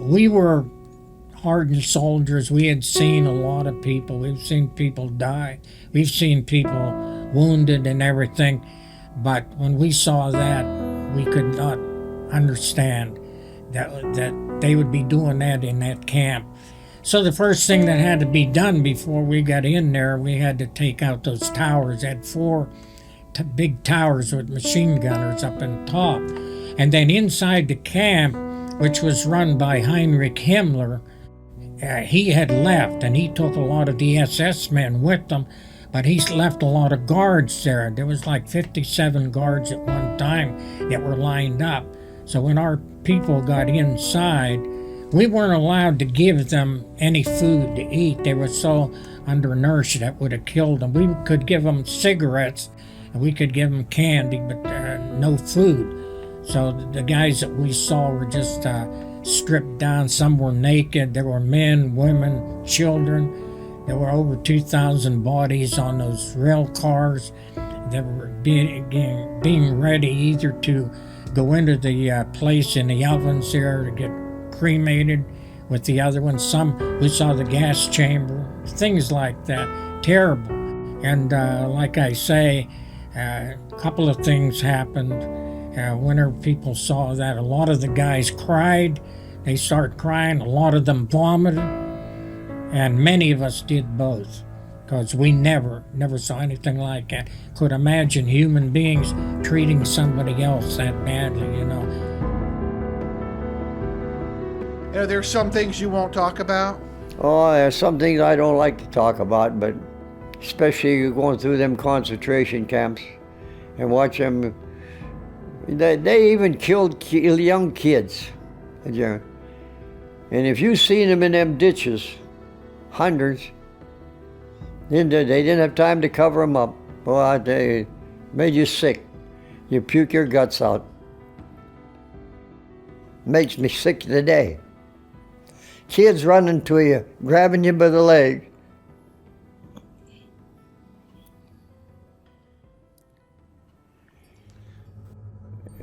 we were hardened soldiers. We had seen a lot of people. We've seen people die. We've seen people wounded and everything. But when we saw that, we could not understand that they would be doing that in that camp. So the first thing that had to be done before we got in there, we had to take out those towers. They had four big towers with machine gunners up on top. And then inside the camp, which was run by Heinrich Himmler, he had left, and he took a lot of the SS men with him, but he's left a lot of guards there. There was like 57 guards at one time that were lined up. So when our people got inside, we weren't allowed to give them any food to eat. They were so undernourished that would have killed them. We could give them cigarettes, and we could give them candy, but no food. So the guys that we saw were just stripped down. Some were naked. There were men, women, children. There were over 2,000 bodies on those rail cars. They were being ready either to go into the place in the ovens there to get cremated with the other ones. Some, we saw the gas chamber, things like that. Terrible. And like I say, a couple of things happened. Whenever people saw that, a lot of the guys cried. They started crying. A lot of them vomited. And many of us did both, because we never saw anything like that. Could imagine human beings treating somebody else that badly, you know. Are there some things you won't talk about? Oh, there's some things I don't like to talk about, but especially going through them concentration camps and watch them. They even killed young kids. And if you seen them in them ditches, hundreds, they didn't have time to cover them up. Boy, they made you sick. You puke your guts out. Makes me sick today. Kids running to you, grabbing you by the leg.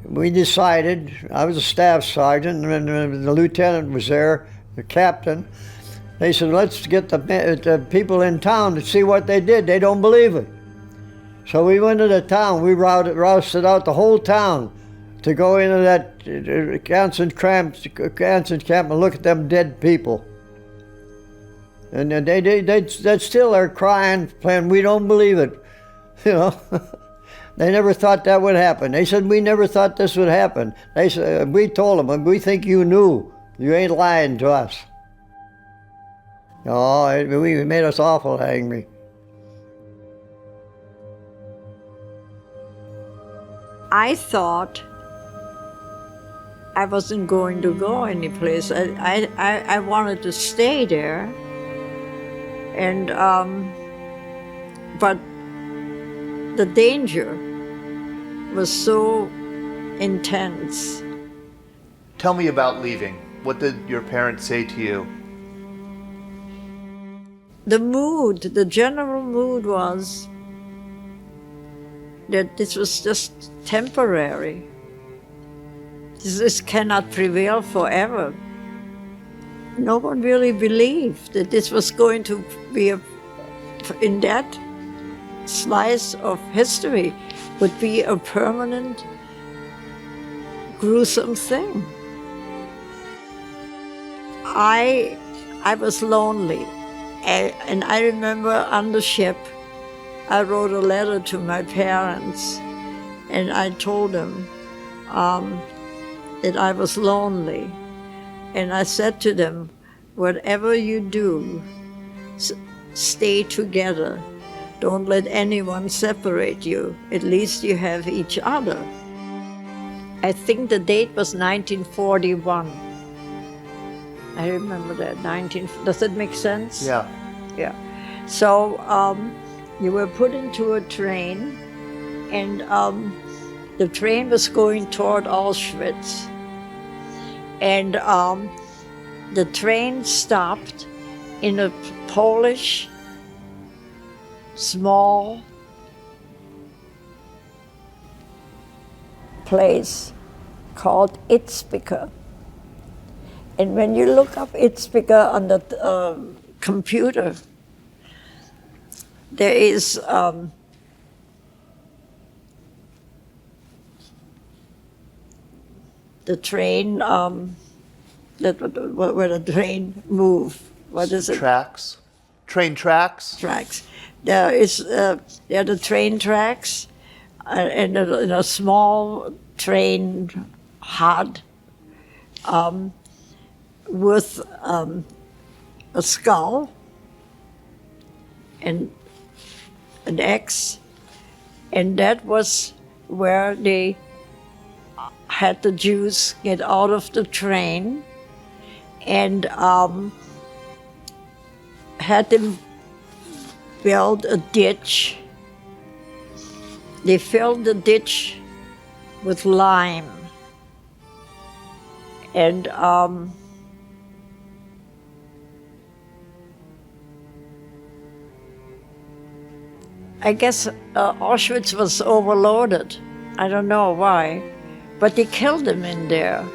We decided, I was a staff sergeant, and the lieutenant was there, the captain. They said, let's get the people in town to see what they did. They don't believe it. So we went to the town. We rousted out the whole town to go into that concentration camp and look at them dead people. And they still are crying, playing, we don't believe it, you know. They never thought that would happen. They said, we never thought this would happen. They said, we told them, we think you knew. You ain't lying to us. Oh, it made us awful angry. I thought I wasn't going to go anyplace. I wanted to stay there. And, but the danger was so intense. Tell me about leaving. What did your parents say to you? The general mood was that this was just temporary. This cannot prevail forever. No one really believed that this was going to be in that slice of history would be a permanent, gruesome thing. I was lonely, and I remember on the ship, I wrote a letter to my parents, and I told them that I was lonely, and I said to them, whatever you do, stay together. Don't let anyone separate you. At least you have each other. I think the date was 1941. I remember that, does it make sense? Yeah. Yeah. So you were put into a train, and the train was going toward Auschwitz. And the train stopped in a Polish small place called Itzbica. And when you look up Itzberger on the computer, there is the train where the train move. What is it? Tracks? Train tracks? Tracks. There is there are the train tracks, and a small train hut with a skull and an X, and that was where they had the Jews get out of the train and had them build a ditch. They filled the ditch with lime. And I guess Auschwitz was overloaded. I don't know why, but they killed them in there.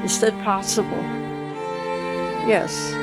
Is that possible? Yes.